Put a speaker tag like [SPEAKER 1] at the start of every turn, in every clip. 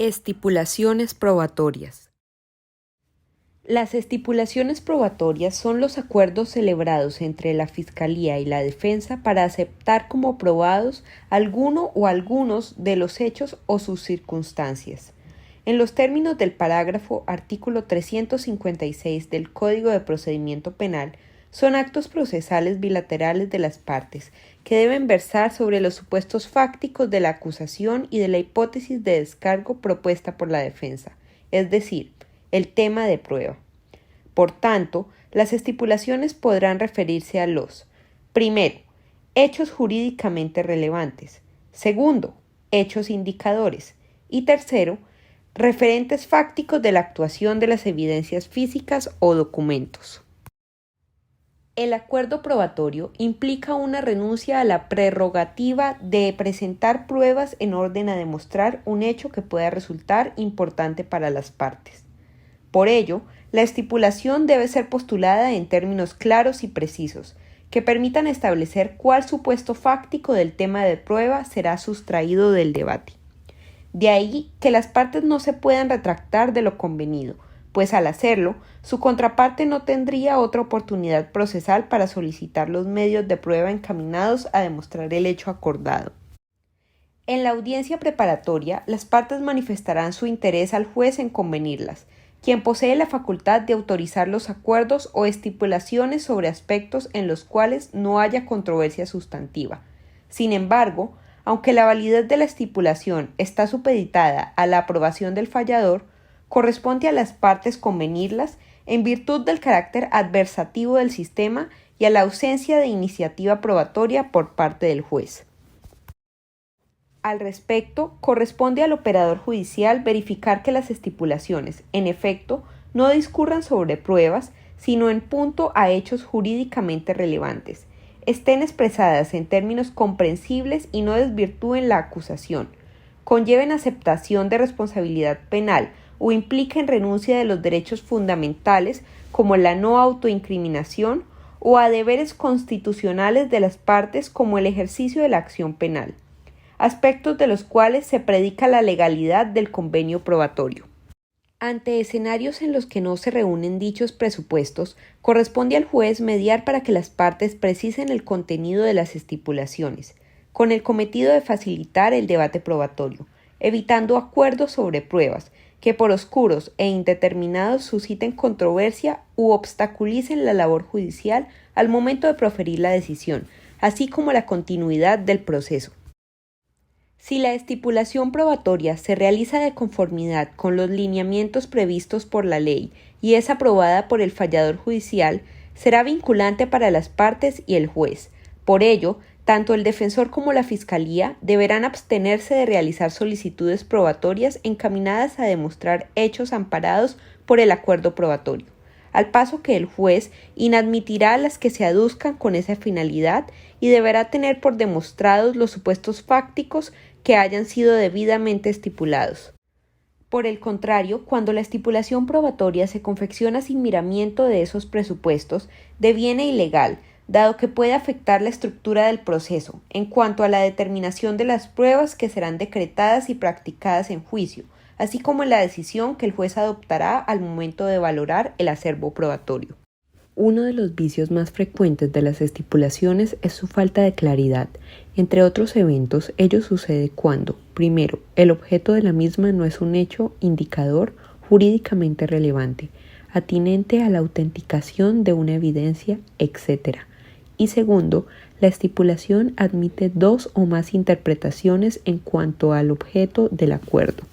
[SPEAKER 1] Estipulaciones probatorias. Las estipulaciones probatorias son los acuerdos celebrados entre la Fiscalía y la Defensa para aceptar como probados alguno o algunos de los hechos o sus circunstancias. En los términos del parágrafo artículo 356 del Código de Procedimiento Penal, son actos procesales bilaterales de las partes que deben versar sobre los supuestos fácticos de la acusación y de la hipótesis de descargo propuesta por la defensa, es decir, el tema de prueba. Por tanto, las estipulaciones podrán referirse a los: primero, hechos jurídicamente relevantes; segundo, hechos indicadores; y tercero, referentes fácticos de la actuación de las evidencias físicas o documentos. El acuerdo probatorio implica una renuncia a la prerrogativa de presentar pruebas en orden a demostrar un hecho que pueda resultar importante para las partes. Por ello, la estipulación debe ser postulada en términos claros y precisos, que permitan establecer cuál supuesto fáctico del tema de prueba será sustraído del debate. De ahí que las partes no se puedan retractar de lo convenido, pues al hacerlo, su contraparte no tendría otra oportunidad procesal para solicitar los medios de prueba encaminados a demostrar el hecho acordado. En la audiencia preparatoria, las partes manifestarán su interés al juez en convenirlas, quien posee la facultad de autorizar los acuerdos o estipulaciones sobre aspectos en los cuales no haya controversia sustantiva. Sin embargo, aunque la validez de la estipulación está supeditada a la aprobación del fallador, corresponde a las partes convenirlas en virtud del carácter adversativo del sistema y a la ausencia de iniciativa probatoria por parte del juez. Al respecto, corresponde al operador judicial verificar que las estipulaciones, en efecto, no discurran sobre pruebas, sino en punto a hechos jurídicamente relevantes, estén expresadas en términos comprensibles y no desvirtúen la acusación, conlleven aceptación de responsabilidad penal o impliquen renuncia de los derechos fundamentales como la no autoincriminación o a deberes constitucionales de las partes como el ejercicio de la acción penal, aspectos de los cuales se predica la legalidad del convenio probatorio. Ante escenarios en los que no se reúnen dichos presupuestos, corresponde al juez mediar para que las partes precisen el contenido de las estipulaciones, con el cometido de facilitar el debate probatorio, evitando acuerdos sobre pruebas que por oscuros e indeterminados susciten controversia u obstaculicen la labor judicial al momento de proferir la decisión, así como la continuidad del proceso. Si la estipulación probatoria se realiza de conformidad con los lineamientos previstos por la ley y es aprobada por el fallador judicial, será vinculante para las partes y el juez. Por ello, tanto el defensor como la Fiscalía deberán abstenerse de realizar solicitudes probatorias encaminadas a demostrar hechos amparados por el acuerdo probatorio, al paso que el juez inadmitirá las que se aduzcan con esa finalidad y deberá tener por demostrados los supuestos fácticos que hayan sido debidamente estipulados. Por el contrario, cuando la estipulación probatoria se confecciona sin miramiento de esos presupuestos, deviene ilegal, dado que puede afectar la estructura del proceso, en cuanto a la determinación de las pruebas que serán decretadas y practicadas en juicio, así como en la decisión que el juez adoptará al momento de valorar el acervo probatorio. Uno de los vicios más frecuentes de las estipulaciones es su falta de claridad. Entre otros eventos, ello sucede cuando, primero, el objeto de la misma no es un hecho indicador jurídicamente relevante, atinente a la autenticación de una evidencia, etc. Y segundo, la estipulación admite dos o más interpretaciones en cuanto al objeto del acuerdo.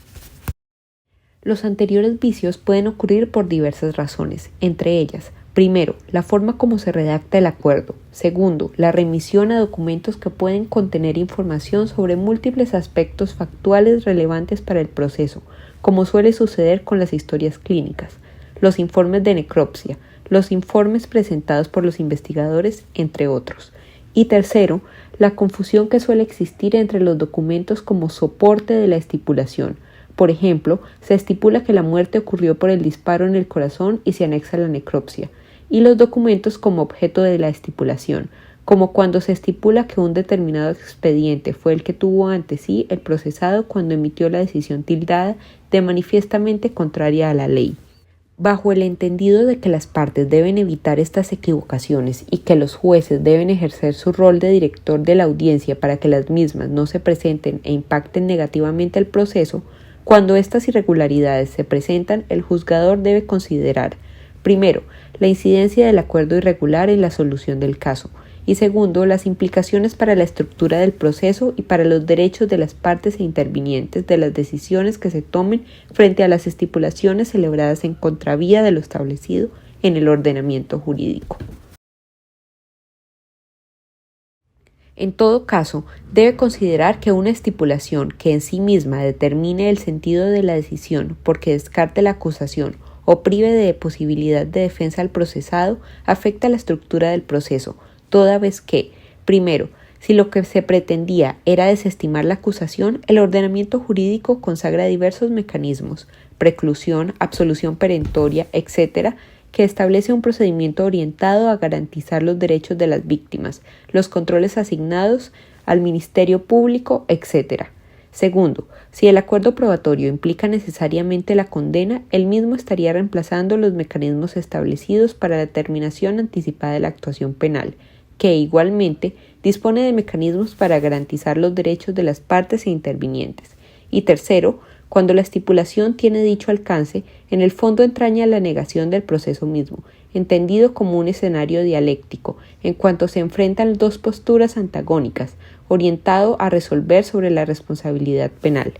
[SPEAKER 1] Los anteriores vicios pueden ocurrir por diversas razones, entre ellas, primero, la forma como se redacta el acuerdo. Segundo, la remisión a documentos que pueden contener información sobre múltiples aspectos factuales relevantes para el proceso, como suele suceder con las historias clínicas, los informes de necropsia, los informes presentados por los investigadores, entre otros. Y tercero, la confusión que suele existir entre los documentos como soporte de la estipulación. Por ejemplo, se estipula que la muerte ocurrió por el disparo en el corazón y se anexa la necropsia, y los documentos como objeto de la estipulación, como cuando se estipula que un determinado expediente fue el que tuvo ante sí el procesado cuando emitió la decisión tildada de manifiestamente contraria a la ley. Bajo el entendido de que las partes deben evitar estas equivocaciones y que los jueces deben ejercer su rol de director de la audiencia para que las mismas no se presenten e impacten negativamente el proceso, cuando estas irregularidades se presentan, el juzgador debe considerar, primero, la incidencia del acuerdo irregular en la solución del caso, y segundo, las implicaciones para la estructura del proceso y para los derechos de las partes e intervinientes de las decisiones que se tomen frente a las estipulaciones celebradas en contravía de lo establecido en el ordenamiento jurídico. En todo caso, debe considerar que una estipulación que en sí misma determine el sentido de la decisión porque descarte la acusación o prive de posibilidad de defensa al procesado afecta la estructura del proceso, toda vez que, primero, si lo que se pretendía era desestimar la acusación, el ordenamiento jurídico consagra diversos mecanismos, preclusión, absolución perentoria, etc., que establece un procedimiento orientado a garantizar los derechos de las víctimas, los controles asignados al Ministerio Público, etc. Segundo, si el acuerdo probatorio implica necesariamente la condena, el mismo estaría reemplazando los mecanismos establecidos para la terminación anticipada de la actuación penal, que igualmente dispone de mecanismos para garantizar los derechos de las partes e intervinientes. Y tercero, cuando la estipulación tiene dicho alcance, en el fondo entraña la negación del proceso mismo, entendido como un escenario dialéctico, en cuanto se enfrentan dos posturas antagónicas, orientado a resolver sobre la responsabilidad penal.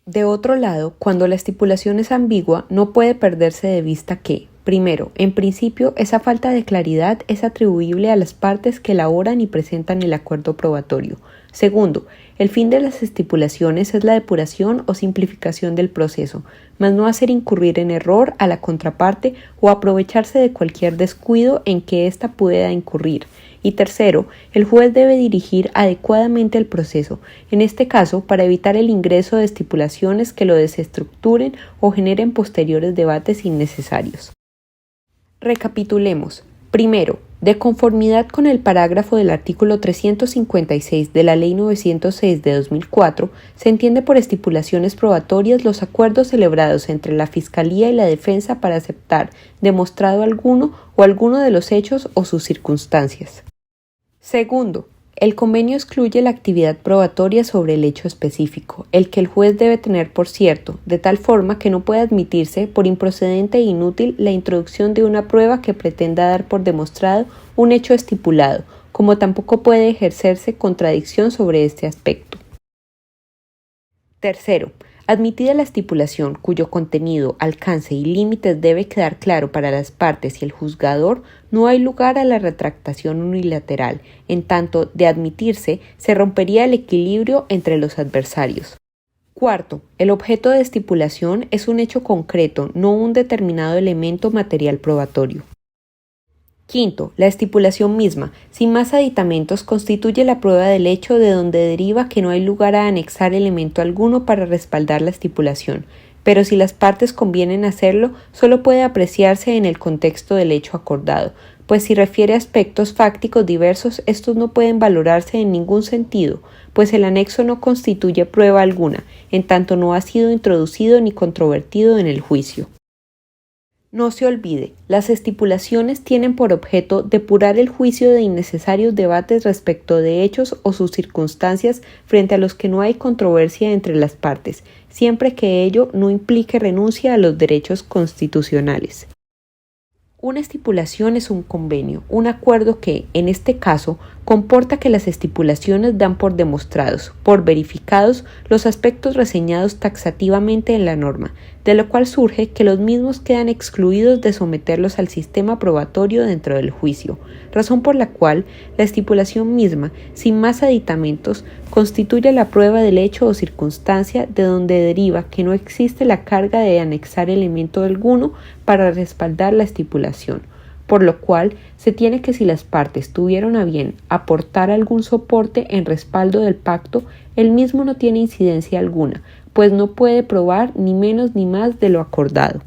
[SPEAKER 1] De otro lado, cuando la estipulación es ambigua, no puede perderse de vista que, primero, en principio, esa falta de claridad es atribuible a las partes que elaboran y presentan el acuerdo probatorio. Segundo, el fin de las estipulaciones es la depuración o simplificación del proceso, mas no hacer incurrir en error a la contraparte o aprovecharse de cualquier descuido en que ésta pueda incurrir. Y tercero, el juez debe dirigir adecuadamente el proceso, en este caso para evitar el ingreso de estipulaciones que lo desestructuren o generen posteriores debates innecesarios. Recapitulemos. Primero, de conformidad con el parágrafo del artículo 356 de la Ley 906 de 2004, se entiende por estipulaciones probatorias los acuerdos celebrados entre la Fiscalía y la Defensa para aceptar demostrado alguno o alguno de los hechos o sus circunstancias. Segundo, el convenio excluye la actividad probatoria sobre el hecho específico, el que el juez debe tener por cierto, de tal forma que no puede admitirse por improcedente e inútil la introducción de una prueba que pretenda dar por demostrado un hecho estipulado, como tampoco puede ejercerse contradicción sobre este aspecto. Tercero, admitida la estipulación cuyo contenido, alcance y límites debe quedar claro para las partes y el juzgador, no hay lugar a la retractación unilateral, en tanto, de admitirse, se rompería el equilibrio entre los adversarios. Cuarto, el objeto de estipulación es un hecho concreto, no un determinado elemento material probatorio. Quinto, la estipulación misma, sin más aditamentos, constituye la prueba del hecho de donde deriva que no hay lugar a anexar elemento alguno para respaldar la estipulación, pero si las partes convienen hacerlo, solo puede apreciarse en el contexto del hecho acordado, pues si refiere a aspectos fácticos diversos, estos no pueden valorarse en ningún sentido, pues el anexo no constituye prueba alguna, en tanto no ha sido introducido ni controvertido en el juicio. No se olvide, las estipulaciones tienen por objeto depurar el juicio de innecesarios debates respecto de hechos o sus circunstancias frente a los que no hay controversia entre las partes, siempre que ello no implique renuncia a los derechos constitucionales. Una estipulación es un convenio, un acuerdo que, en este caso, comporta que las estipulaciones dan por demostrados, por verificados, los aspectos reseñados taxativamente en la norma, de lo cual surge que los mismos quedan excluidos de someterlos al sistema probatorio dentro del juicio, razón por la cual la estipulación misma, sin más aditamentos, constituye la prueba del hecho o circunstancia de donde deriva que no existe la carga de anexar elemento alguno para respaldar la estipulación, por lo cual se tiene que si las partes tuvieron a bien aportar algún soporte en respaldo del pacto, el mismo no tiene incidencia alguna, pues no puede probar ni menos ni más de lo acordado.